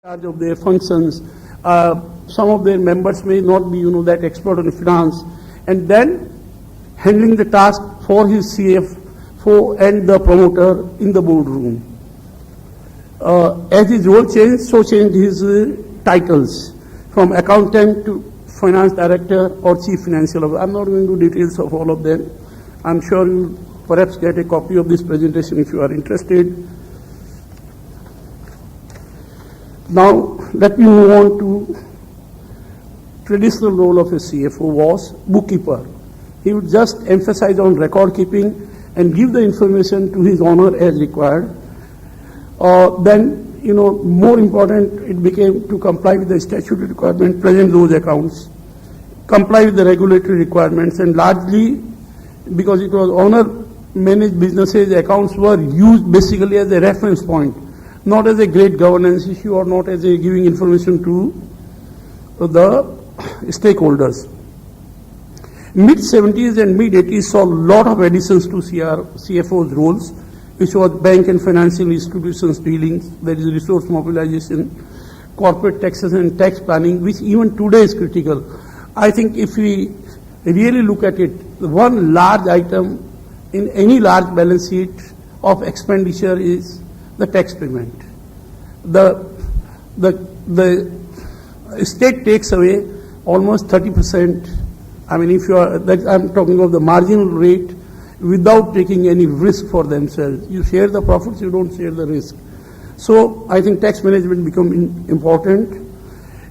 charge of their functions. Some of their members may not be, that expert in finance, and then handling the task for his CFO and the promoter in the boardroom. As his role changed, so changed his titles from accountant to finance director or chief financial officer. I'm not going to details of all of them. I'm sure you'll perhaps get a copy of this presentation if you are interested. Now, let me move on to traditional role of a CFO was bookkeeper. He would just emphasize on record keeping and give the information to his owner as required. Then, more important it became to comply with the statutory requirement, present those accounts, comply with the regulatory requirements, and largely because it was owner-managed businesses, accounts were used basically as a reference point, not as a great governance issue or not as a giving information to the stakeholders. Mid-70s and mid-80s saw a lot of additions to CFO's roles, which was bank and financial institutions dealings, there is resource mobilization, corporate taxes and tax planning, which even today is critical. I think if we really look at it, one large item in any large balance sheet of expenditure is the tax payment. The state takes away almost 30%. I mean, I'm talking of the marginal rate without taking any risk for themselves. You share the profits, you don't share the risk. So I think tax management become important.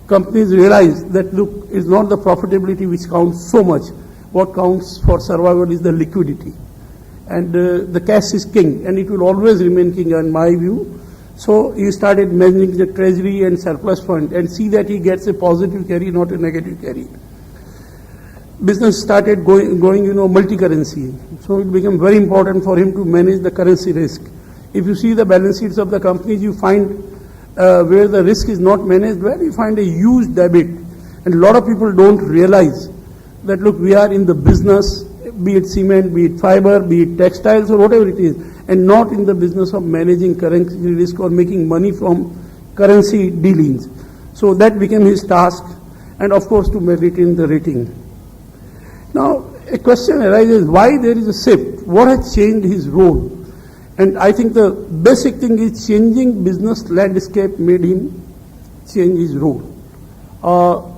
Companies realize that, look, it's not the profitability which counts so much. What counts for survival is the liquidity. And the cash is king, and it will always remain king in my view. So he started managing the treasury and surplus fund and see that he gets a positive carry, not a negative carry. Business started going multi-currency. So it became very important for him to manage the currency risk. If you see the balance sheets of the companies, you find where the risk is not managed, where you find a huge debit. And a lot of people don't realize that, look, we are in the business, be it cement, be it fiber, be it textiles or whatever it is, and not in the business of managing currency risk or making money from currency dealings. So that became his task, and of course to maintain the rating. Now, a question arises, why there is a shift? What has changed his role? And I think the basic thing is changing business landscape made him change his role.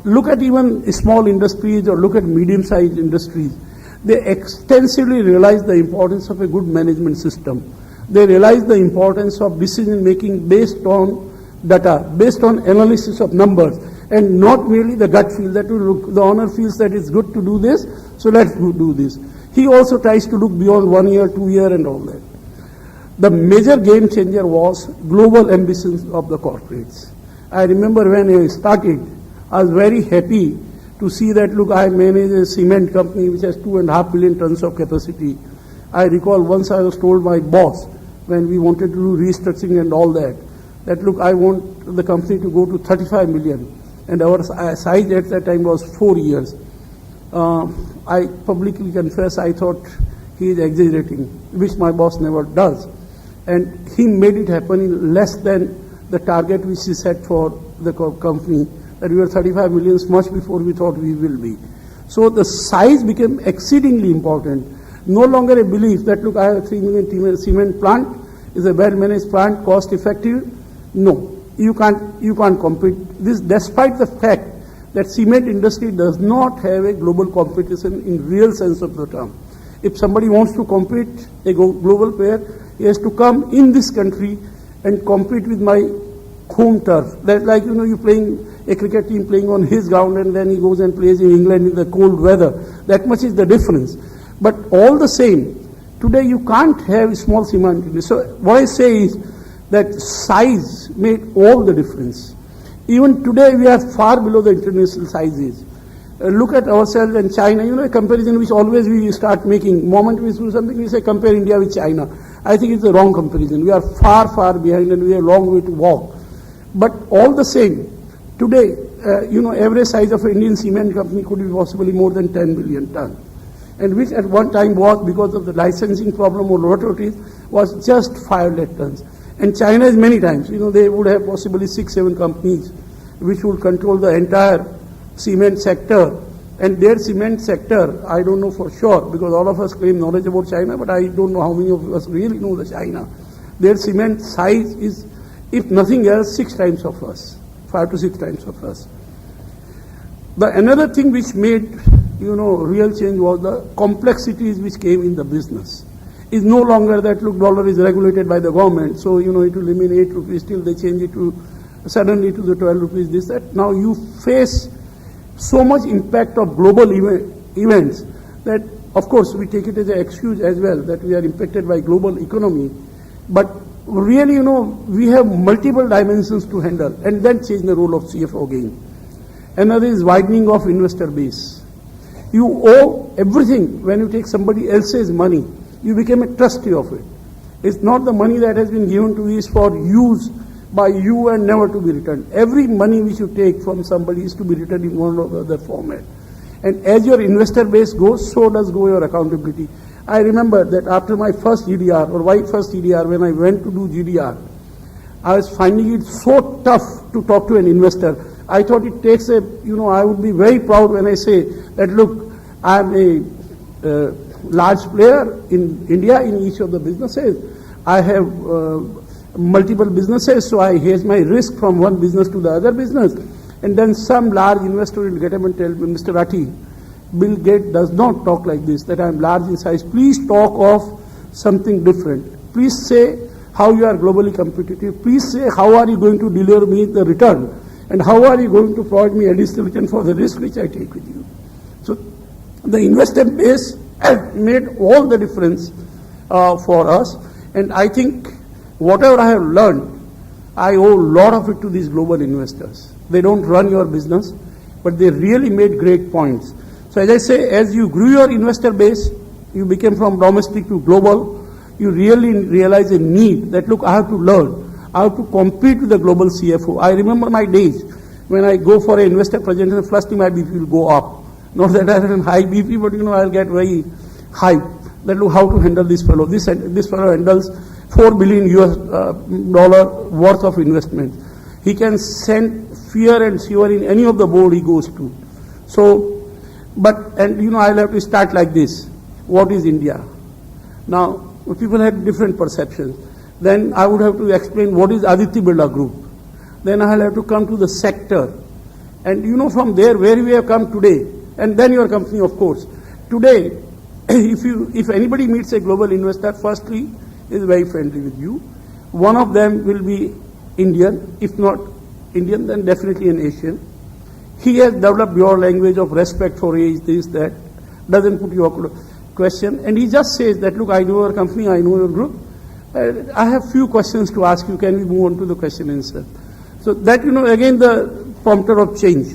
Look at even small industries or look at medium-sized industries. They extensively realize the importance of a good management system. They realize the importance of decision making based on data, based on analysis of numbers, and not merely the gut feel that the owner feels that it's good to do this, so let's do this. He also tries to look beyond 1 year, 2 years and all that. The major game changer was global ambitions of the corporates. I remember when I started, I was very happy to see that, look, I manage a cement company which has 2.5 million tons of capacity. I recall once I was told my boss, when we wanted to do restructuring and all that, look, I want the company to go to 35 million. And our size at that time was 4 years. I publicly confess I thought he is exaggerating, which my boss never does. And he made it happen in less than the target which he set for the company, that we were 35 million much before we thought we will be. So the size became exceedingly important. No longer a belief that, look, I have a 3 million cement plant, is a well-managed plant, cost effective. No, you can't compete. This despite the fact that cement industry does not have a global competition in real sense of the term. If somebody wants to compete, a global player, he has to come in this country and compete with my home turf. That's like, you're playing a cricket team playing on his ground and then he goes and plays in England in the cold weather. That much is the difference. But all the same, today you can't have small cement industry. So what I say is that size made all the difference. Even today we are far below the international sizes. Look at ourselves and China, a comparison which always we start making. The moment we do something, we say compare India with China. I think it's the wrong comparison. We are far, far behind and we have a long way to walk. But all the same, today, average size of an Indian cement company could be possibly more than 10 million tons. And which at one time was, because of the licensing problem or whatever it is, was just 5 lakh tons. And China is many times. They would have possibly 6, 7 companies which would control the entire cement sector. And their cement sector, I don't know for sure, because all of us claim knowledge about China, but I don't know how many of us really know the China. Their cement size is, if nothing else, 6 times of us, 5 to 6 times of us. Another thing which made, real change was the complexities which came in the business. It's no longer that, look, dollar is regulated by the government, so, it will remain 8 rupees, till they change it to, suddenly to the 12 rupees, this, that. Now you face so much impact of global events that, of course, we take it as an excuse as well, that we are impacted by global economy. But really, we have multiple dimensions to handle, and then change the role of CFO again. Another is widening of investor base. You owe everything. When you take somebody else's money, you become a trustee of it. It's not the money that has been given to you is for use by you and never to be returned. Every money which you take from somebody is to be returned in one or the other format. And as your investor base goes, so does go your accountability. I remember that after my first GDR, or my first GDR, when I went to do GDR, I was finding it so tough to talk to an investor. I thought it takes I would be very proud when I say that, look, I'm a large player in India in each of the businesses. I have multiple businesses, so I hedge my risk from one business to the other business. And then some large investor will get up and tell me, Mr. Rathi, Bill Gates does not talk like this, that I'm large in size. Please talk of something different. Please say how you are globally competitive. Please say how are you going to deliver me the return, and how are you going to provide me additional return for the risk which I take with you. So the investor base has made all the difference for us, and I think whatever I have learned, I owe a lot of it to these global investors. They don't run your business, but they really made great points. So as I say, as you grew your investor base, you became from domestic to global, you really realize a need that, look, I have to learn. I have to compete with the global CFO. I remember my days when I go for an investor presentation, first thing my BP will go up. Not that I have a high BP, but I'll get very high. That, look, how to handle this fellow. This fellow handles $4 billion worth of investment. He can send fear and shiver in any of the board he goes to. So, I'll have to start like this. What is India? Now, people had different perceptions. Then I would have to explain what is Aditya Birla Group. Then I'll have to come to the sector. And from there, where we have come today, and then your company, of course. Today, if anybody meets a global investor, firstly, is very friendly with you. One of them will be Indian. If not Indian, then definitely an Asian. He has developed your language of respect for age, this, that, doesn't put your question. And he just says that, look, I know your company, I know your group. I have few questions to ask you. Can we move on to the question and answer? So that, again, the prompter of change.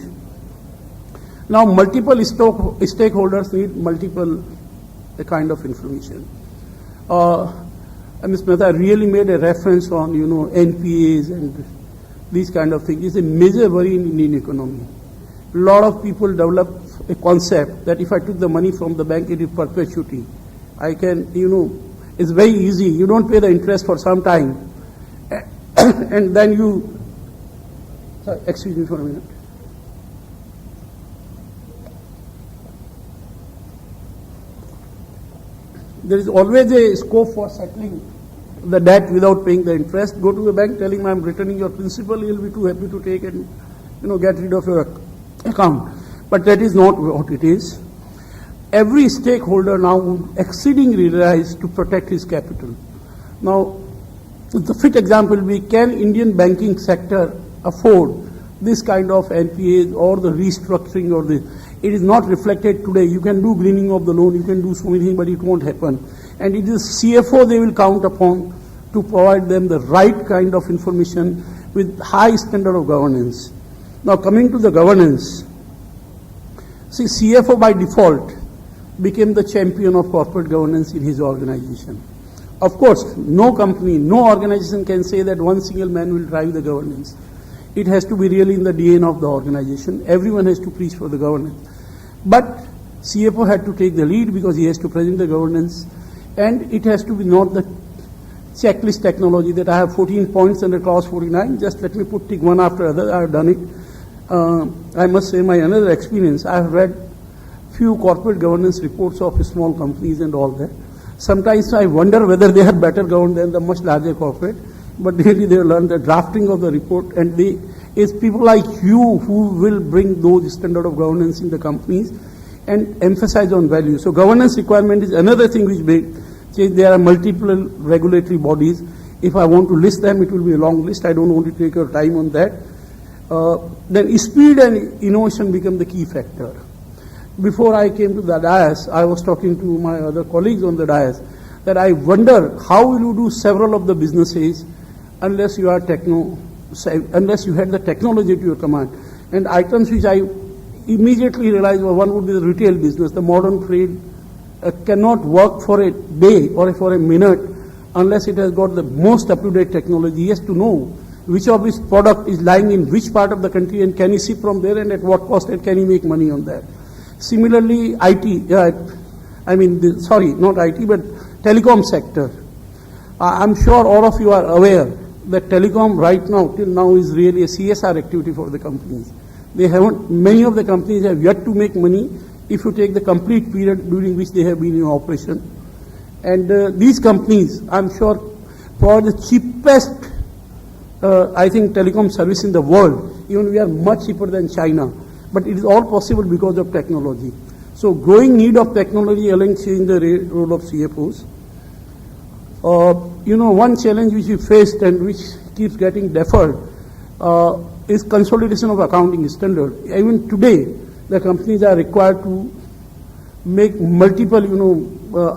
Now, multiple stakeholders need multiple kind of information. Ms. Mehta really made a reference on, NPAs and these kind of things. It's a major worry in Indian economy. A lot of people develop a concept that if I took the money from the bank, it is perpetuity. I can, it's very easy. You don't pay the interest for some time. And then you, sorry, excuse me for a minute. There is always a scope for settling the debt without paying the interest. Go to a bank, tell him I'm returning your principal, he'll be too happy to take and get rid of your account. But that is not what it is. Every stakeholder now would exceedingly rise to protect his capital. Now, the fit example will be, can Indian banking sector afford this kind of NPAs or the restructuring or the, it is not reflected today. You can do greening of the loan, you can do so many things, but it won't happen. And it is CFO they will count upon to provide them the right kind of information with high standard of governance. Now coming to the governance, see, CFO by default became the champion of corporate governance in his organization. Of course, no company, no organization can say that one single man will drive the governance. It has to be really in the DNA of the organization. Everyone has to preach for the governance. But CFO had to take the lead because he has to present the governance, and it has to be not the checklist technology that I have 14 points under clause 49. Just let me put tick one after other. I have done it. I must say my another experience. I have read few corporate governance reports of small companies and all that. Sometimes I wonder whether they are better governed than the much larger corporate. But really they learn the drafting of the report, and it's people like you who will bring those standard of governance in the companies and emphasize on value. So governance requirement is another thing which there are multiple regulatory bodies. If I want to list them, it will be a long list. I don't want to take your time on that. Then speed and innovation become the key factor. Before I came to the dais, I was talking to my other colleagues on the dais that I wonder how will you do several of the businesses unless you are unless you had the technology to your command. And items which I immediately realized were, one would be the retail business. The modern trade cannot work for a day or for a minute unless it has got the most up-to-date technology. He has to know which of his product is lying in which part of the country and can he ship from there and at what cost and can he make money on that. Similarly, IT, not IT, but telecom sector. I'm sure all of you are aware that telecom right now, till now, is really a CSR activity for the companies. Many of the companies have yet to make money if you take the complete period during which they have been in operation. And these companies, I'm sure, provide the cheapest, telecom service in the world. Even we are much cheaper than China. But it is all possible because of technology. So growing need of technology alone change the role of CFOs. One challenge which we faced and which keeps getting deferred is consolidation of accounting standard. Even today, the companies are required to make multiple,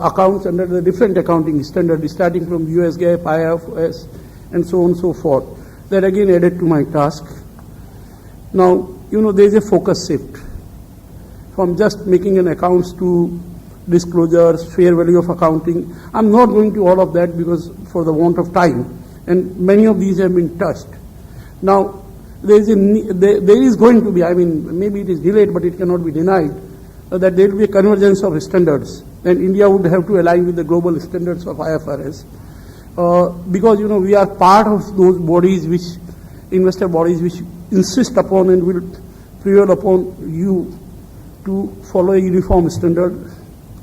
accounts under the different accounting standards, starting from US GAAP, IFRS, and so on and so forth. That again added to my task. Now, there is a focus shift from just making an accounts to disclosures, fair value of accounting. I'm not going to all of that because for the want of time, and many of these have been touched. Now, there is going to be, maybe it is delayed, but it cannot be denied, that there will be a convergence of standards, and India would have to align with the global standards of IFRS, because, we are part of those bodies investor bodies which insist upon and will prevail upon you to follow a uniform standard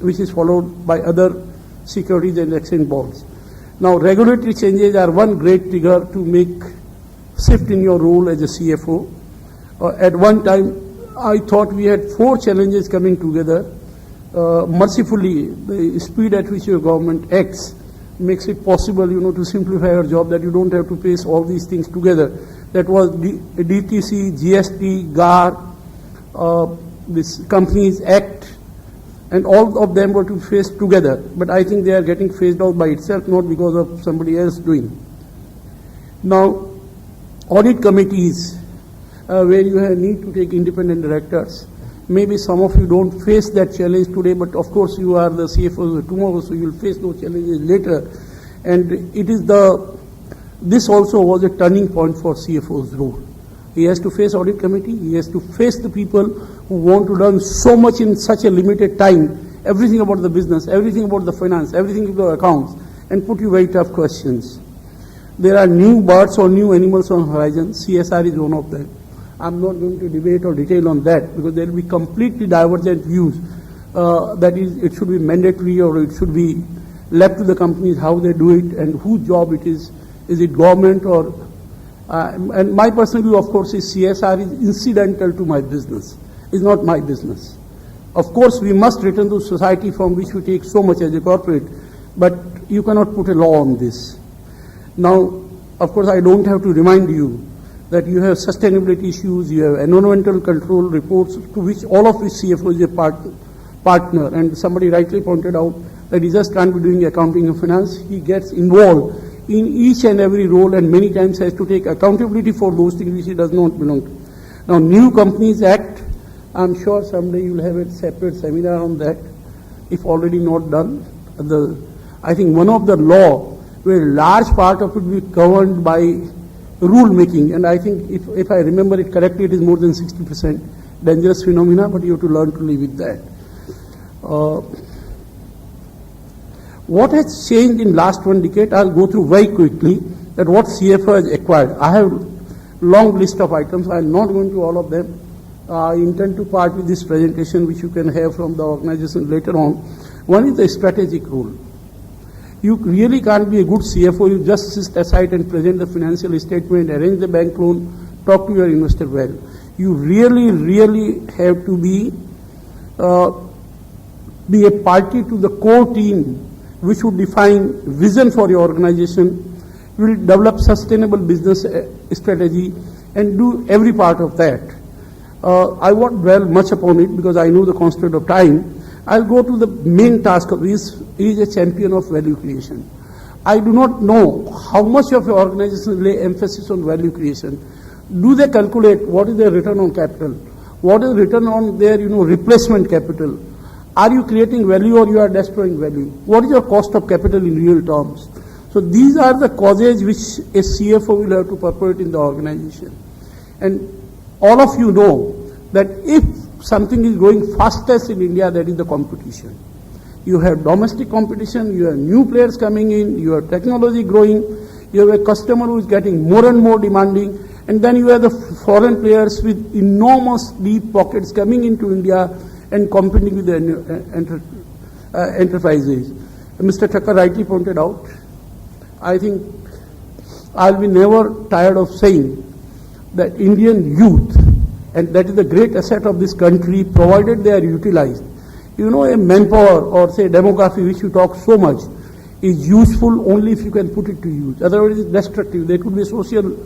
which is followed by other securities and exchange boards. Now, regulatory changes are one great trigger to make shift in your role as a CFO. At one time, I thought we had 4 challenges coming together. Mercifully, the speed at which your government acts makes it possible, to simplify your job, that you don't have to face all these things together. That was DTC, GST, GAR, this Companies Act, and all of them were to face together. But I think they are getting phased out by itself, not because of somebody else doing. Now, audit committees, where you need to take independent directors. Maybe some of you don't face that challenge today, but of course you are the CFOs tomorrow, so you will face those challenges later. And it is this also was a turning point for CFO's role. He has to face audit committee, he has to face the people who want to learn so much in such a limited time, everything about the business, everything about the finance, everything about the accounts, and put you very tough questions. There are new birds or new animals on horizon. CSR is one of them. I'm not going to debate or detail on that because there will be completely divergent views. That is, it should be mandatory or it should be left to the companies how they do it and whose job it is. Is it government or... and my personal view, of course, is CSR is incidental to my business. It's not my business. Of course, we must return to society from which we take so much as a corporate, but you cannot put a law on this. Now, of course, I don't have to remind you that you have sustainability issues, you have environmental control reports to which all of which CFO is a partner. And somebody rightly pointed out that he just can't be doing accounting and finance. He gets involved in each and every role and many times has to take accountability for those things which he does not belong to. Now, New Companies Act, I'm sure someday you will have a separate seminar on that, if already not done. I think one of the law where a large part of it will be governed by rule making, and I think if I remember it correctly, it is more than 60% dangerous phenomena, but you have to learn to live with that. What has changed in last 1 decade? I'll go through very quickly that what CFO has acquired. I have long list of items. I'm not going to all of them. I intend to part with this presentation, which you can have from the organization later on. One is the strategic role. You really can't be a good CFO. You just sit aside and present the financial statement, arrange the bank loan, talk to your investor well. You really have to be a party to the core team, which would define vision for your organization, will develop sustainable business strategy, and do every part of that. I won't dwell much upon it because I know the constraint of time. I'll go to the main task of this. He is a champion of value creation. I do not know how much of your organization lay emphasis on value creation. Do they calculate what is their return on capital? What is return on their replacement capital? Are you creating value or you are destroying value? What is your cost of capital in real terms? So these are the causes which a CFO will have to perpetuate in the organization. And all of you know that if something is going fastest in India, that is the competition. You have domestic competition, you have new players coming in, you have technology growing, you have a customer who is getting more and more demanding, and then you have the foreign players with enormous deep pockets coming into India and competing with the enterprises. Mr. Thakkar rightly pointed out, I think I'll be never tired of saying that Indian youth, and that is the great asset of this country, provided they are utilized. A manpower or say demography which you talk so much is useful only if you can put it to use. Otherwise it's destructive. There could be a social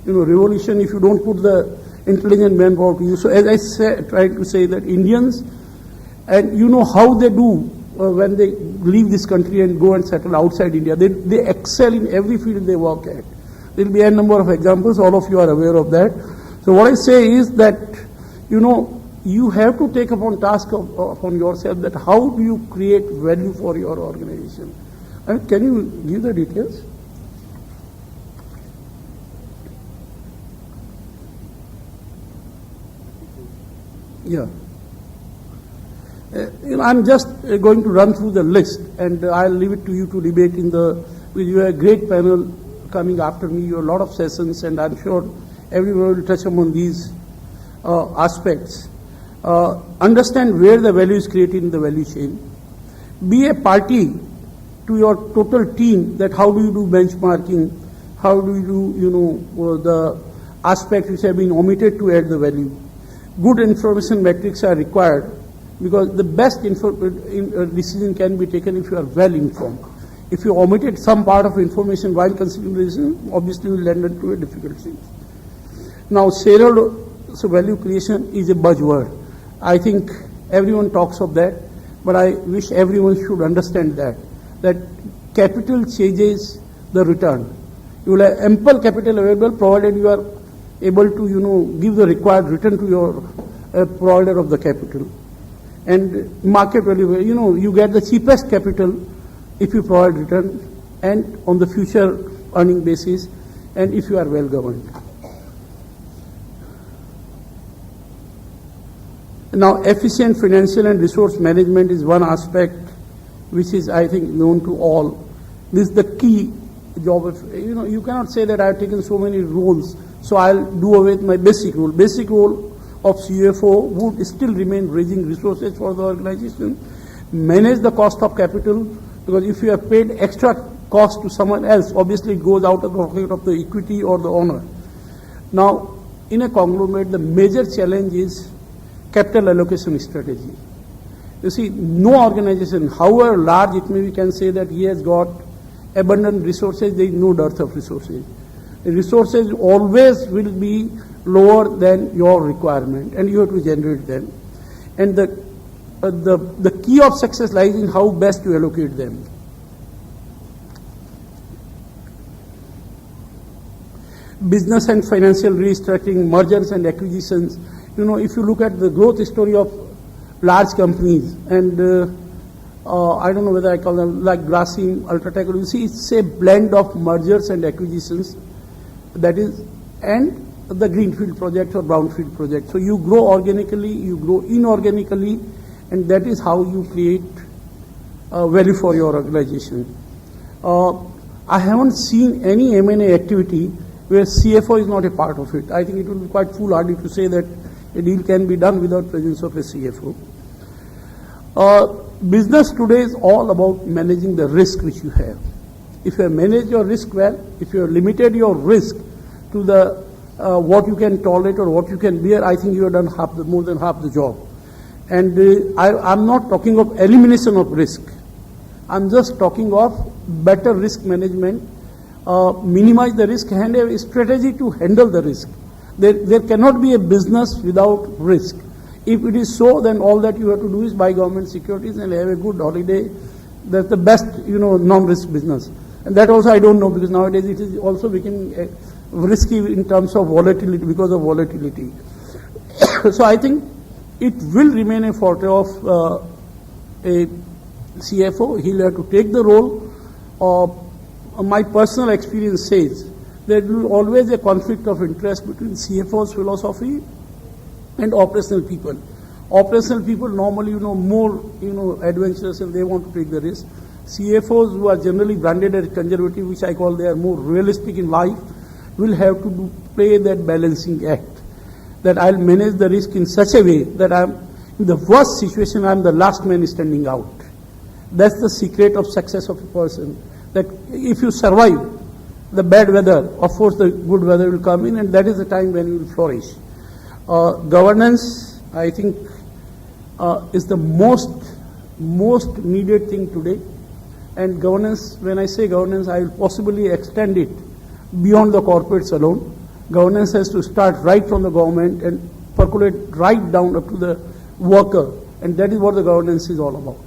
revolution if you don't put the intelligent manpower to use. So as I tried to say that Indians, and you know how they do when they leave this country and go and settle outside India. They excel in every field they work at. There will be a number of examples. All of you are aware of that. So what I say is that, you have to take upon task upon yourself that how do you create value for your organization. Can you give the details? Yeah. I'm just going to run through the list, and I'll leave it to you to debate with you. A great panel coming after me. You have a lot of sessions, and I'm sure everyone will touch upon these aspects. Understand where the value is created in the value chain. Be a party to your total team, that how do you do benchmarking, how do you do, the aspects which have been omitted to add the value. Good information metrics are required, because the best decision can be taken if you are well informed. If you omitted some part of information while considering the decision, obviously you will land into a difficult thing. Now, shareholder value creation is a buzzword. I think everyone talks of that, but I wish everyone should understand that capital changes the return. You will have ample capital available provided you are able to, give the required return to your provider of the capital. And market value, you get the cheapest capital if you provide return and on the future earning basis, and if you are well governed. Now, efficient financial and resource management is one aspect which is, I think, known to all. This is the key job of, you cannot say that I have taken so many roles, so I'll do away with my basic role. Basic role of CFO would still remain raising resources for the organization, manage the cost of capital, because if you have paid extra cost to someone else, obviously it goes out of the pocket of the equity or the owner. Now, in a conglomerate, the major challenge is capital allocation strategy. You see, no organization, however large it may be, can say that he has got abundant resources. There is no dearth of resources. The resources always will be lower than your requirement, and you have to generate them. And the key of success lies in how best you allocate them. Business and financial restructuring, mergers and acquisitions. If you look at the growth story of large companies, and I don't know whether I call them like Grasim, Ultratech, you see it's a blend of mergers and acquisitions, that is, and the greenfield project or brownfield project. So you grow organically, you grow inorganically, and that is how you create value for your organization. I haven't seen any M&A activity where CFO is not a part of it. I think it will be quite foolhardy to say that a deal can be done without presence of a CFO. Business today is all about managing the risk which you have. If you have managed your risk well, if you have limited your risk to the what you can tolerate or what you can bear, I think you have done more than half the job. And I'm not talking of elimination of risk. I'm just talking of better risk management, minimize the risk, and have a strategy to handle the risk. There cannot be a business without risk. If it is so, then all that you have to do is buy government securities and have a good holiday. That's the best, non-risk business. And that also I don't know, because nowadays it is also becoming risky in terms of volatility, because of volatility. So I think it will remain a forte of a CFO. He'll have to take the role. My personal experience says there will always a conflict of interest between CFO's philosophy and operational people. Operational people normally, more, adventurous, and they want to take the risk. CFOs who are generally branded as conservative, which I call they are more realistic in life, will have to play that balancing act. That I'll manage the risk in such a way that I'm, in the worst situation, I'm the last man standing out. That's the secret of success of a person. That if you survive the bad weather, of course the good weather will come in, and that is the time when you will flourish. Governance, I think, is the most needed thing today. And governance, when I say governance, I will possibly extend it beyond the corporates alone. Governance has to start right from the government and percolate right down up to the worker. And that is what the governance is all about.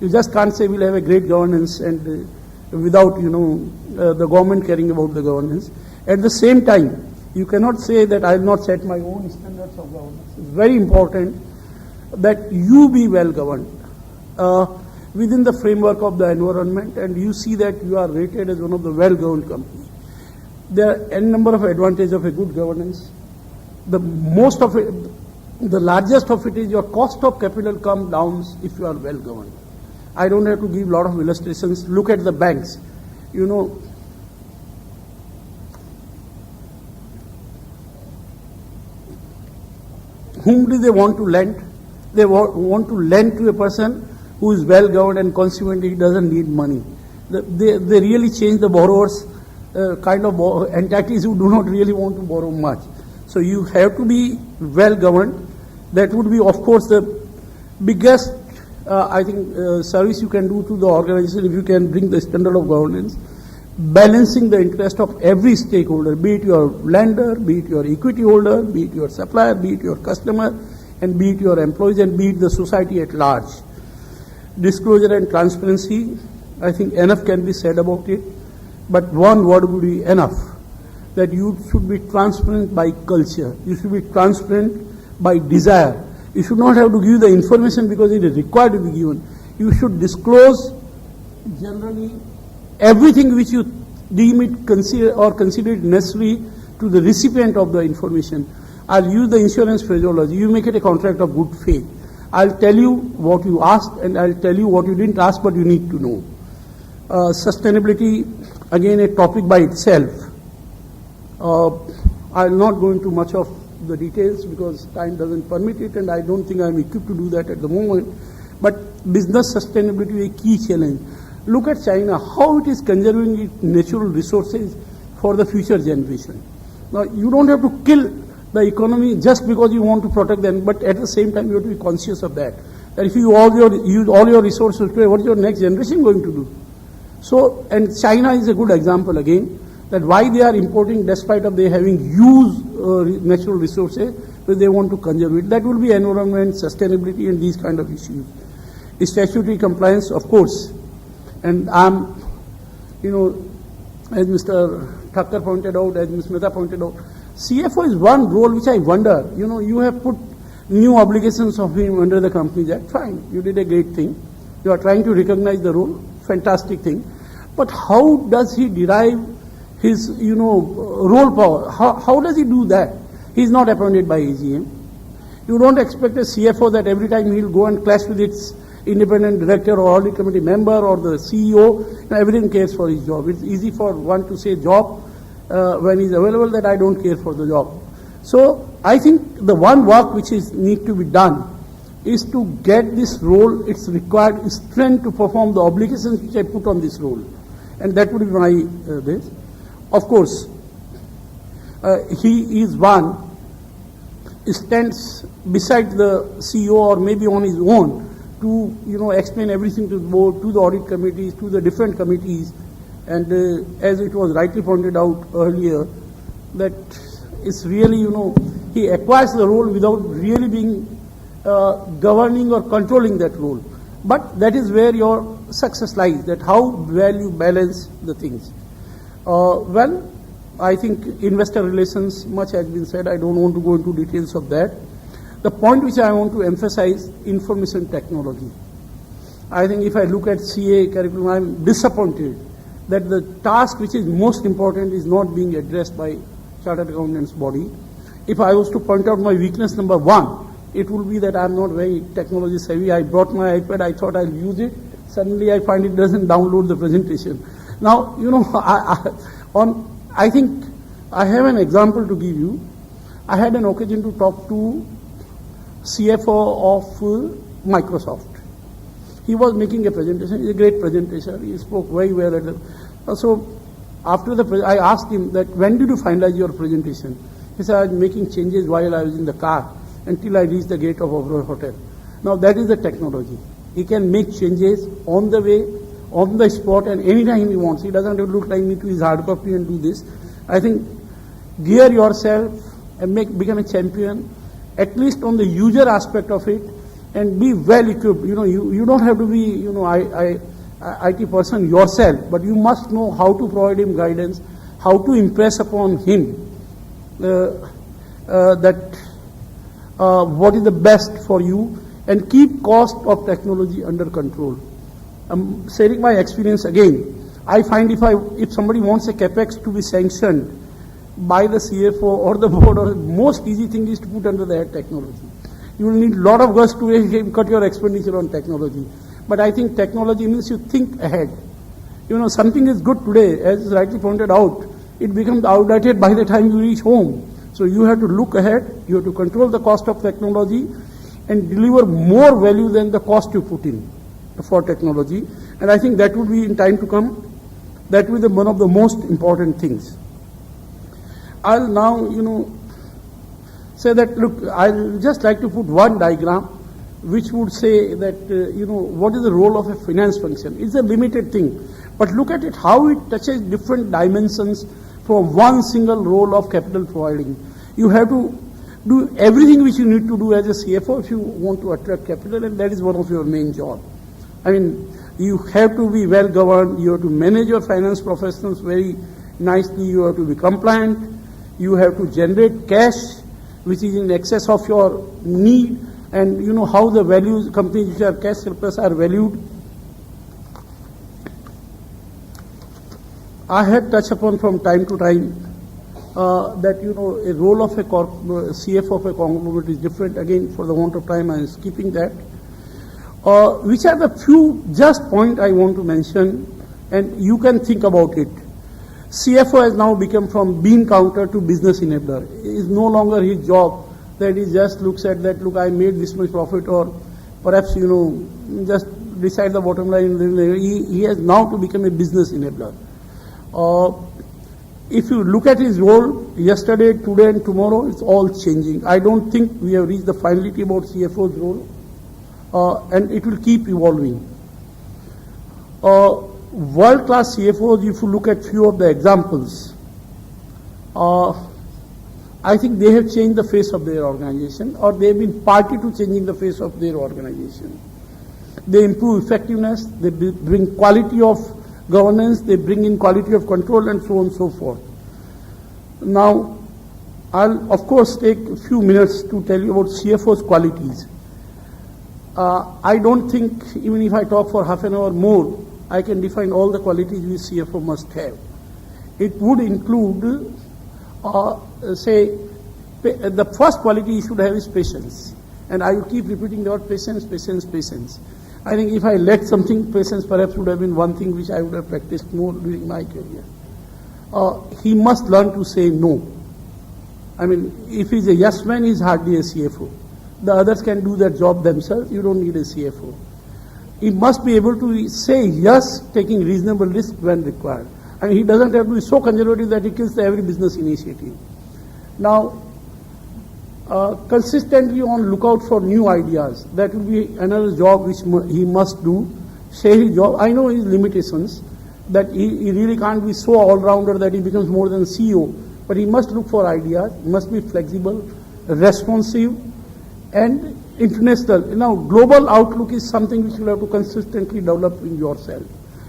You just can't say we'll have a great governance and without, the government caring about the governance. At the same time, you cannot say that I will not set my own standards of governance. It's very important that you be well governed within the framework of the environment, and you see that you are rated as one of the well-governed companies. There are n number of advantages of a good governance. The largest of it is your cost of capital comes down if you are well governed. I don't have to give a lot of illustrations. Look at the banks. Whom do they want to lend? They want to lend to a person who is well governed and consequently doesn't need money. They really change the borrowers, kind of entities who do not really want to borrow much. So you have to be well governed. That would be, of course, the biggest, service you can do to the organization if you can bring the standard of governance, balancing the interest of every stakeholder, be it your lender, be it your equity holder, be it your supplier, be it your customer, and be it your employees, and be it the society at large. Disclosure and transparency, I think enough can be said about it, but one word would be enough, that you should be transparent by culture. You should be transparent by desire. You should not have to give the information because it is required to be given. You should disclose generally everything which you deem it consider it necessary to the recipient of the information. I'll use the insurance phraseology. You make it a contract of good faith. I'll tell you what you asked and I'll tell you what you didn't ask but you need to know. Sustainability, again a topic by itself. I'll not go into much of the details because time doesn't permit it, and I don't think I'm equipped to do that at the moment. But business sustainability is a key challenge. Look at China, how it is conserving its natural resources for the future generation. Now, you don't have to kill the economy just because you want to protect them, but at the same time you have to be conscious of that. That if you use all your resources today, what is your next generation going to do? So, and China is a good example again, that why they are importing despite of they having used natural resources, but they want to conserve it. That will be environment, sustainability, and these kind of issues. Statutory compliance, of course, and as Mr. Thakkar pointed out, as Ms. Mehta pointed out, CFO is one role which I wonder, you have put new obligations of him under the Companies Act, fine, you did a great thing. You are trying to recognize the role, fantastic thing. But how does he derive his, role power? How does he do that? He is not appointed by AGM. You don't expect a CFO that every time he'll go and clash with independent director or audit committee member or the CEO, everyone cares for his job. It's easy for one to say job when he's available that I don't care for the job. So I think the one work which is need to be done is to get this role, its required strength to perform the obligations which I put on this role. And that would be my this. Of course, he is one, stands beside the CEO or maybe on his own to explain everything to the board, to the audit committees, to the different committees, and as it was rightly pointed out earlier, that it's really he acquires the role without really being governing or controlling that role. But that is where your success lies, that how well you balance the things. Well, I think investor relations, much has been said. I don't want to go into details of that. The point which I want to emphasize, information technology. I think if I look at CA curriculum, I'm disappointed that the task which is most important is not being addressed by Chartered Accountants body. If I was to point out my weakness number one, it will be that I'm not very technology savvy. I brought my iPad, I thought I'll use it. Suddenly I find it doesn't download the presentation. Now, I think I have an example to give you. I had an occasion to talk to CFO of Microsoft. He was making a presentation. It's a great presentation. He spoke very well. So after I asked him that when did you finalize your presentation? He said, I was making changes while I was in the car until I reached the gate of Oberoi Hotel. Now that is the technology. He can make changes on the way, on the spot, and anytime he wants. He doesn't have to look like me to his hard copy and do this. I think gear yourself and become a champion, at least on the user aspect of it, and be well equipped. You don't have to be IT person yourself, but you must know how to provide him guidance, how to impress upon him that what is the best for you, and keep cost of technology under control. I'm sharing my experience again. I find if somebody wants a capex to be sanctioned by the CFO or the board, or the most easy thing is to put under the head technology. You will need a lot of guts to cut your expenditure on technology. But I think technology means you think ahead. Something is good today, as rightly pointed out, it becomes outdated by the time you reach home. So you have to look ahead, you have to control the cost of technology and deliver more value than the cost you put in for technology. And I think that would be in time to come. That will be one of the most important things. I'll now, say that, look, I'll just like to put one diagram which would say that, what is the role of a finance function. It's a limited thing. But look at it, how it touches different dimensions from one single role of capital providing. You have to do everything which you need to do as a CFO if you want to attract capital, and that is one of your main job. I mean, you have to be well governed, you have to manage your finance professionals very nicely, you have to be compliant, you have to generate cash which is in excess of your need, and how the values, companies which are cash surplus are valued. I had touched upon from time to time that a role of a CFO of a conglomerate is different. Again, for the want of time, I am skipping that. Which are the few just points I want to mention, and you can think about it. CFO has now become from bean counter to business enabler. It is no longer his job that he just looks at that, look, I made this much profit, or perhaps, just decide the bottom line. He has now to become a business enabler. If you look at his role, yesterday, today and tomorrow, it's all changing. I don't think we have reached the finality about CFO's role, and it will keep evolving. World-class CFOs, if you look at few of the examples, I think they have changed the face of their organization, or they have been party to changing the face of their organization. They improve effectiveness, they bring quality of governance, they bring in quality of control, and so on and so forth. Now, I'll of course take a few minutes to tell you about CFO's qualities. I don't think, even if I talk for half an hour more, I can define all the qualities which CFO must have. It would include, the first quality he should have is patience. And I will keep repeating the word patience, patience, patience. I think if I lacked something, patience perhaps would have been one thing which I would have practiced more during my career. He must learn to say no. I mean, if he's a yes man, he's hardly a CFO. The others can do their job themselves. You don't need a CFO. He must be able to say yes, taking reasonable risk when required. And he doesn't have to be so conservative that he kills every business initiative. Now, consistently on lookout for new ideas. That will be another job which he must do. Share his job. I know his limitations, that he really can't be so all-rounder that he becomes more than CEO. But he must look for ideas. He must be flexible, responsive, and international. Now, global outlook is something which you have to consistently develop in yourself.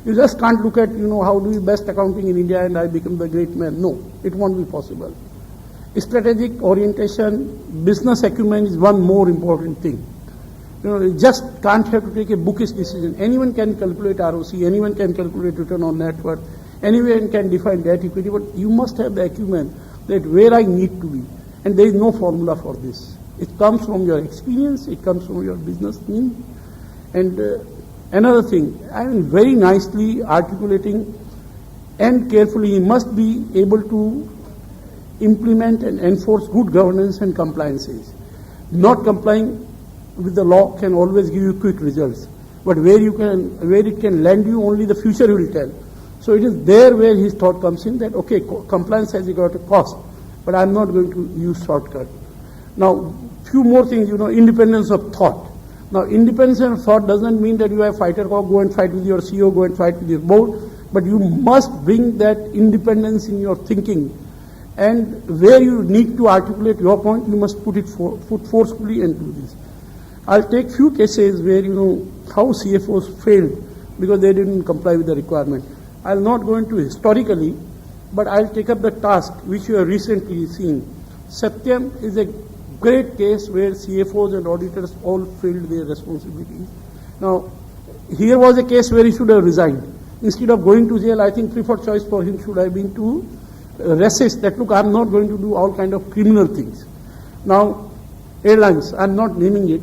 You just can't look at, how do you best accounting in India and I become the great man. No, it won't be possible. Strategic orientation, business acumen is one more important thing. You just can't have to take a bookish decision. Anyone can calculate ROC, anyone can calculate return on net worth, anyone can define debt equity, but you must have the acumen that where I need to be. And there is no formula for this. It comes from your experience, it comes from your business need. And another thing, I mean, very nicely articulating and carefully, he must be able to implement and enforce good governance and compliances. Not complying with the law can always give you quick results, but where it can land you, only the future will tell. So it is there where his thought comes in that, okay, compliance has got a cost, but I'm not going to use shortcut. Now, few more things, independence of thought. Now, independence of thought doesn't mean that you have fighter cop, go and fight with your CEO, go and fight with your board, but you must bring that independence in your thinking. And where you need to articulate your point, you must put forcefully and do this. I'll take few cases where, how CFOs failed because they didn't comply with the requirement. I'll not go into historically, but I'll take up the task which you have recently seen. Satyam is a great case where CFOs and auditors all failed their responsibilities. Now, here was a case where he should have resigned. Instead of going to jail, I think preferred choice for him should have been to resist that, look, I'm not going to do all kind of criminal things. Now, airlines, I'm not naming it,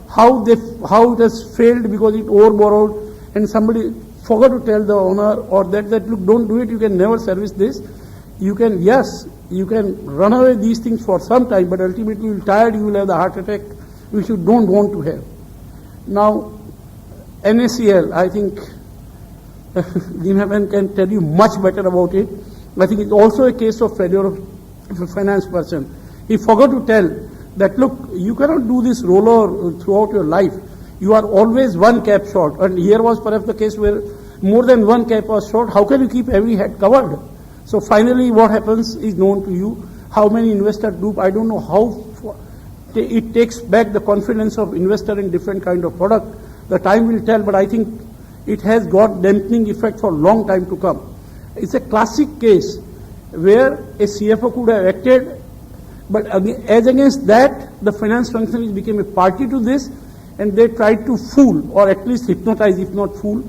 how it has failed because it overborrowed and somebody forgot to tell the owner or that look, don't do it, you can never service this. You can run away these things for some time, but ultimately you will be tired, you will have the heart attack which you don't want to have. Now, NACL, I think Dinhavan can tell you much better about it. I think it's also a case of failure of a finance person. He forgot to tell that, look, you cannot do this roller throughout your life. You are always one cap short. And here was perhaps the case where more than one cap was short. How can you keep every head covered? So finally what happens is known to you. How many investor group, I don't know how it takes back the confidence of investor in different kind of product. The time will tell, but I think it has got dampening effect for a long time to come. It's a classic case where a CFO could have acted, but as against that, the finance function became a party to this, and they tried to fool, or at least hypnotize, if not fool,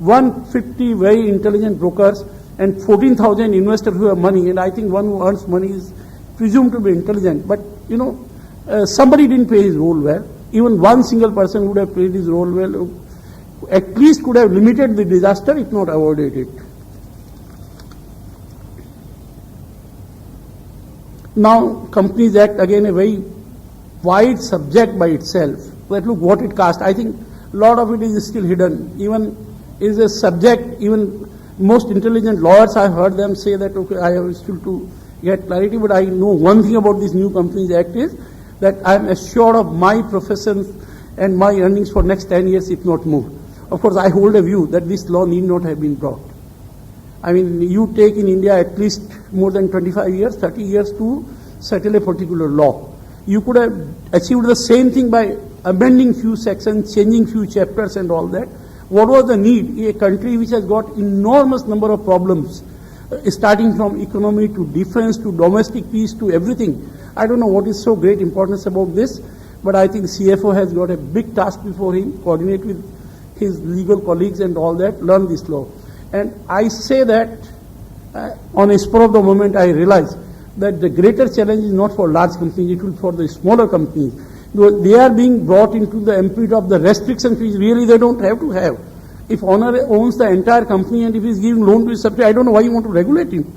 150 very intelligent brokers and 14,000 investors who have money, and I think one who earns money is presumed to be intelligent, but somebody didn't play his role well. Even one single person would have played his role well, at least could have limited the disaster, if not avoided it. Now, Companies Act, again a very wide subject by itself. But look what it cost. I think a lot of it is still hidden. Even is a subject, even most intelligent lawyers, I've heard them say that, okay, I have still to get clarity, but I know one thing about this new Companies Act is that I'm assured of my profession and my earnings for next 10 years, if not more. Of course, I hold a view that this law need not have been brought. I mean, you take in India at least more than 25 years, 30 years to settle a particular law. You could have achieved the same thing by amending few sections, changing few chapters and all that. What was the need? A country which has got enormous number of problems, starting from economy to defense to domestic peace to everything. I don't know what is so great importance about this, but I think CFO has got a big task before him, coordinate with his legal colleagues and all that, learn this law. And I say that on a spur of the moment I realize that the greater challenge is not for large companies, it will be for the smaller companies. They are being brought into the ambit of the restrictions which really they don't have to have. If owner owns the entire company and if he is giving loan to his subsidiary, I don't know why you want to regulate him.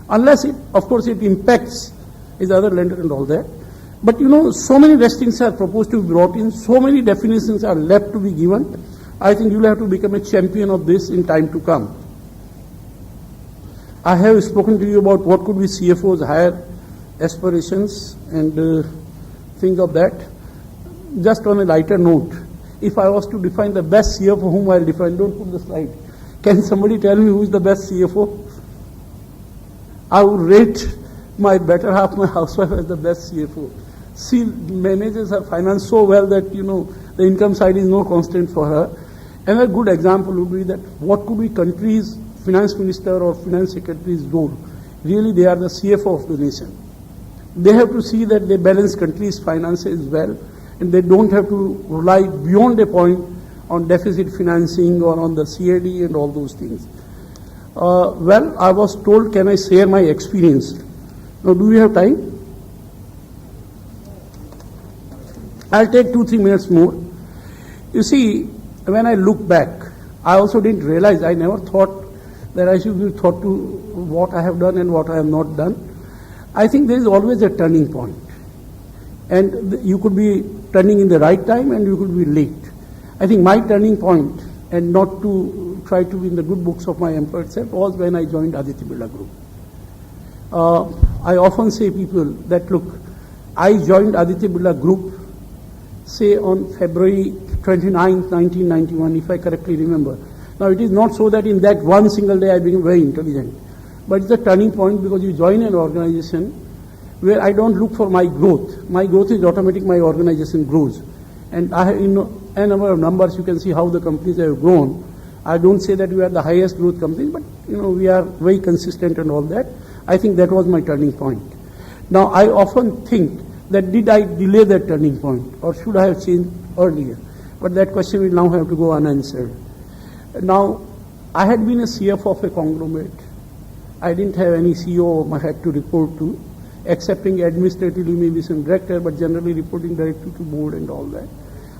Unless it, of course, it impacts his other lender and all that. But so many restrictions are proposed to be brought in, so many definitions are left to be given. I think you will have to become a champion of this in time to come. I have spoken to you about what could be CFO's higher aspirations and things of that. Just on a lighter note, if I was to define the best CFO, whom I'll define, don't put the slide. Can somebody tell me who is the best CFO? I would rate my better half, my housewife, as the best CFO. She manages her finance so well that, the income side is no constraint for her. And a good example would be that what could be country's finance minister or finance secretary's role? Really, they are the CFO of the nation. They have to see that they balance country's finances well, and they don't have to rely beyond a point on deficit financing or on the CAD and all those things. Well, I was told, can I share my experience? Now, do we have time? I'll take 2-3 minutes more. You see, when I look back, I also didn't realize, I never thought that I should be thought to what I have done and what I have not done. I think there is always a turning point. And you could be turning in the right time and you could be late. I think my turning point, and not to try to be in the good books of my employer itself, was when I joined Aditya Birla Group. I often say people that, look, I joined Aditya Birla Group, say on February 29th, 1991, if I correctly remember. Now, it is not so that in that one single day I became very intelligent, but it's a turning point because you join an organization where I don't look for my growth. My growth is automatic, my organization grows. And I have, a number of numbers, you can see how the companies have grown. I don't say that we are the highest growth companies, but we are very consistent and all that. I think that was my turning point. Now, I often think that did I delay that turning point or should I have changed earlier? But that question will now have to go unanswered. Now, I had been a CFO of a conglomerate. I didn't have any CEO I had to report to, excepting administratively maybe some director, but generally reporting directly to board and all that.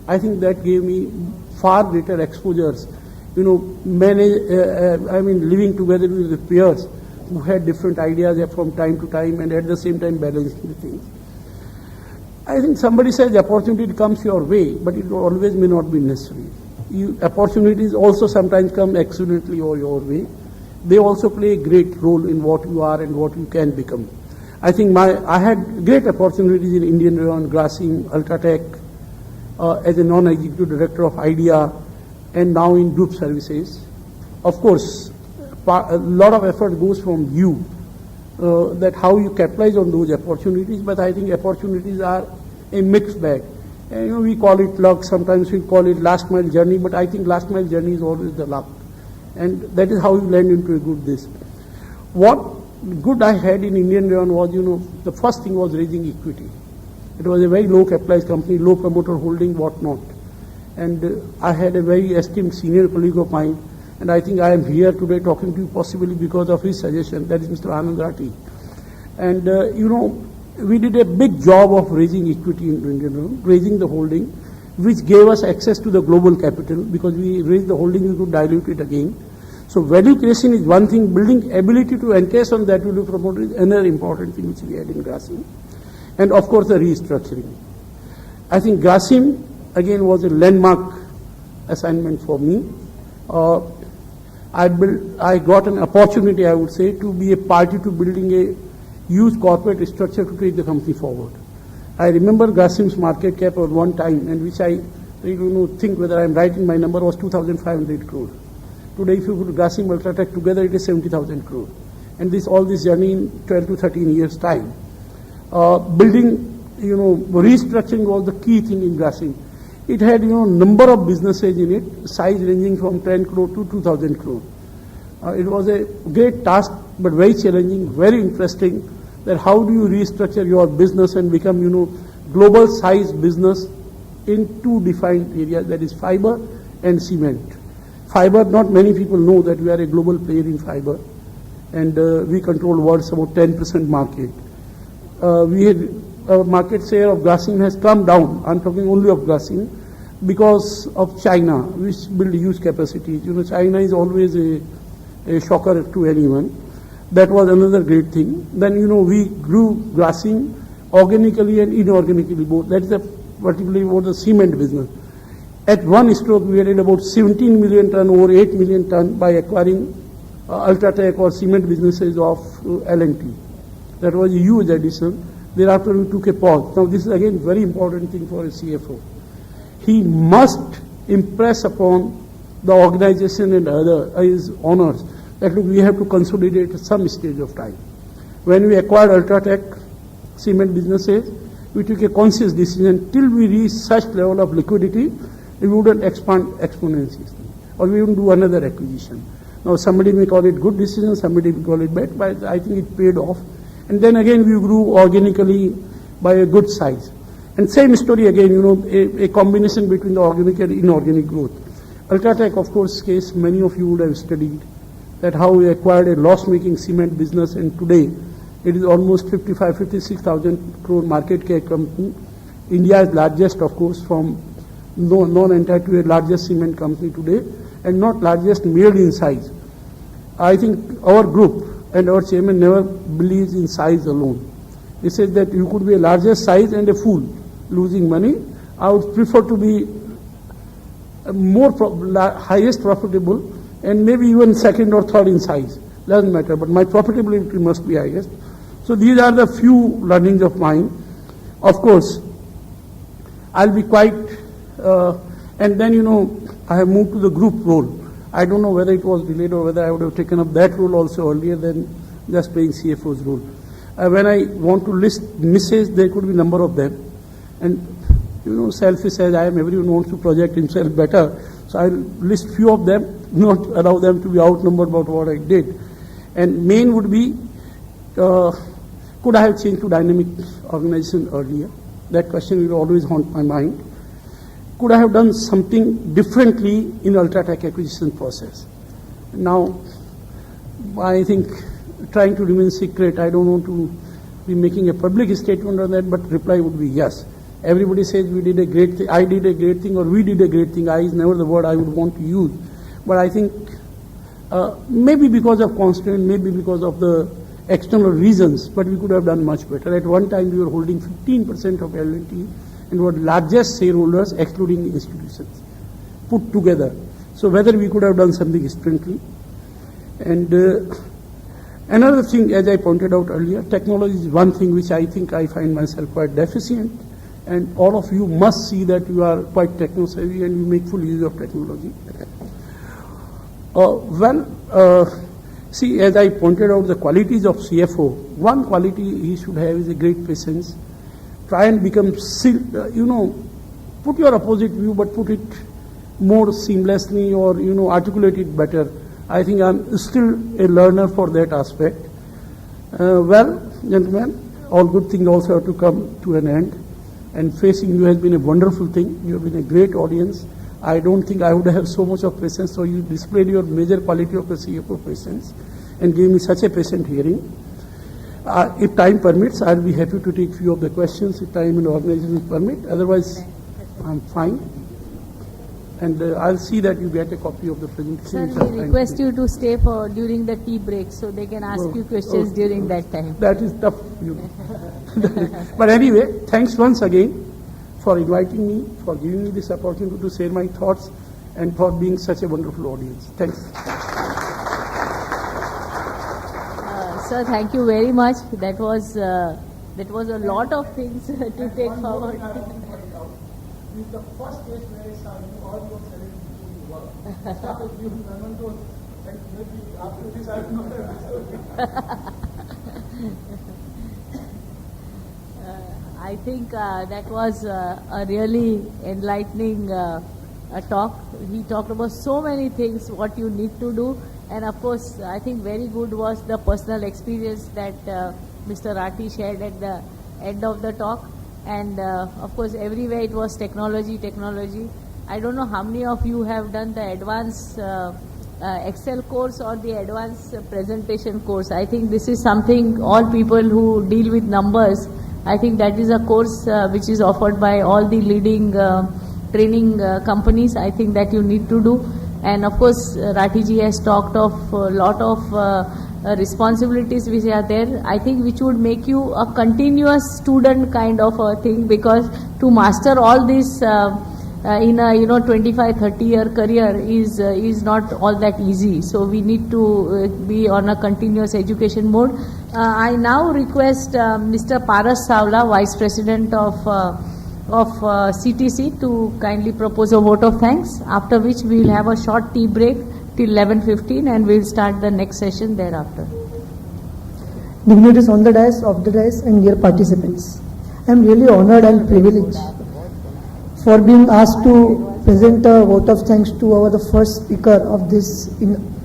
I think that gave me far greater exposures, living together with the peers who had different ideas from time to time and at the same time balancing the things. I think somebody says opportunity comes your way, but it always may not be necessary. Opportunities also sometimes come accidentally or your way. They also play a great role in what you are and what you can become. I think I had great opportunities in Indian Rayon, Grasim, Ultratech, as a non-executive director of IDEA, and now in group services. Of course, a lot of effort goes from you, that how you capitalize on those opportunities, but I think opportunities are a mixed bag. And, we call it luck, sometimes we call it last mile journey, but I think last mile journey is always the luck. And that is how you land into a good this. What good I had in Indian Rayon was, the first thing was raising equity. It was a very low capitalized company, low promoter holding, whatnot. And I had a very esteemed senior colleague of mine, and I think I am here today talking to you possibly because of his suggestion, that is Mr. Anand Rathi. And, we did a big job of raising equity in Indian Rayon, raising the holding, which gave us access to the global capital. Because we raised the holding, we could dilute it again. So value creation is one thing, building ability to encash on that value promoter is another important thing which we had in Grasim. And of course the restructuring. I think Grasim again was a landmark assignment for me. I got an opportunity, I would say, to be a party to building a huge corporate structure to take the company forward. I remember Grasim's market cap at one time, and which I think whether I am right in my number, was 2,500 crore. Today, if you put Grasim Ultratech together, it is 70,000 crore. And all this journey in 12 to 13 years' time. Building, restructuring was the key thing in Grasim. It had, number of businesses in it, size ranging from 10 crore to 2,000 crore. It was a great task, but very challenging, very interesting, that how do you restructure your business and become, global size business in two defined areas, that is fiber and cement. Fiber, not many people know that we are a global player in fiber, and we control world's about 10% market. We had our market share of graphene has come down. I'm talking only of graphene because of China, which build huge capacities. You know, China is always a shocker to anyone. That was another great thing. Then, you know, we grew graphene organically and inorganically both. That is particularly about the cement business. At one stroke, we added about 17 million ton, over 8 million ton by acquiring Ultratech or cement businesses of L&T. That was a huge addition. Thereafter, we took a pause. Now, this is again very important thing for a CFO. He must impress upon the organization and his owners that look, we have to consolidate at some stage of time. When we acquired Ultratech cement businesses, we took a conscious decision till we reach such level of liquidity, we wouldn't expand exponentially, or we wouldn't do another acquisition. Now, somebody may call it good decision, somebody may call it bad, but I think it paid off. And then again, we grew organically by a good size. And same story again, you know, a combination between the organic and inorganic growth. Ultratech, of course, case many of you would have studied that how we acquired a loss-making cement business, and today it is almost 56,000 crore market cap company. India's largest, of course, from non-entire to a largest cement company today, and not largest merely in size. I think our group and our chairman never believes in size alone. He says that you could be a largest size and a fool losing money. I would prefer to be highest profitable and maybe even second or third in size. Doesn't matter, but my profitability must be highest. So these are the few learnings of mine. Of course, I'll be quite, and then, you know, I have moved to the group role. I don't know whether it was delayed or whether I would have taken up that role also earlier than just playing CFO's role. When I want to list misses, there could be a number of them. And, you know, selfish as I am, everyone wants to project himself better. So I'll list few of them, not allow them to be outnumbered about what I did. And main would be, could I have changed to dynamic organization earlier? That question will always haunt my mind. Could I have done something differently in Ultratech acquisition process? Now, I think trying to remain secret, I don't want to be making a public statement on that, but reply would be yes. Everybody says we did a great thing, I did a great thing, or we did a great thing. I is never the word I would want to use. But I think maybe because of constraint, maybe because of the external reasons, but we could have done much better. At one time, we were holding 15% of L&T and were largest shareholders, excluding institutions, put together. So whether we could have done something differently. And another thing, as I pointed out earlier, technology is one thing which I think I find myself quite deficient. And all of you must see that you are quite techno-savvy and you make full use of technology. See, as I pointed out, the qualities of CFO, one quality he should have is a great patience. Try and become, you know, put your opposite view, but put it more seamlessly or, you know, articulate it better. I think I'm still a learner for that aspect. Well, gentlemen, all good things also have to come to an end. And facing you has been a wonderful thing. You have been a great audience. I don't think I would have so much of patience, so you displayed your major quality of a CFO, patience, and gave me such a patient hearing. If time permits, I'll be happy to take few of the questions if time and organization permit. Otherwise, I'm fine. And I'll see that you get a copy of the presentation. Sir, we request you to stay for during the tea break so they can ask you questions during that time. That is tough, you know. But anyway, thanks once again for inviting me, for giving me this opportunity to share my thoughts, and for being such a wonderful audience. Thanks. Sir, thank you very much. That was a lot of things to take forward. The first case where I saw you, all your celebrities work. Started giving mementos, and maybe after this I will not have I think that was a really enlightening talk. He talked about so many things, what you need to do. And of course, I think very good was the personal experience that Mr. Rathi shared at the end of the talk. And of course, everywhere it was technology, technology. I don't know how many of you have done the advanced Excel course or the advanced presentation course. I think this is something all people who deal with numbers I think that is a course which is offered by all the leading training companies. I think that you need to do. And of course, Rathi ji has talked of a lot of responsibilities which are there. I think which would make you a continuous student kind of a thing, because to master all this in a 25-30 year career is not all that easy. So we need to be on a continuous education mode. I now request Mr. Paras Savla, Vice President of CTC, to kindly propose a vote of thanks, after which we will have a short tea break till 11:15 and we will start the next session thereafter. Dignitaries on the dais, off the dais, and dear participants, I am really honored and privileged for being asked to present a vote of thanks to the first speaker of this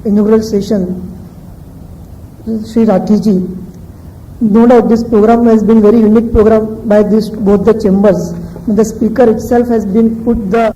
inaugural session, Sri Rathi ji. No doubt this program has been very unique program by both the chambers. The speaker itself has been put the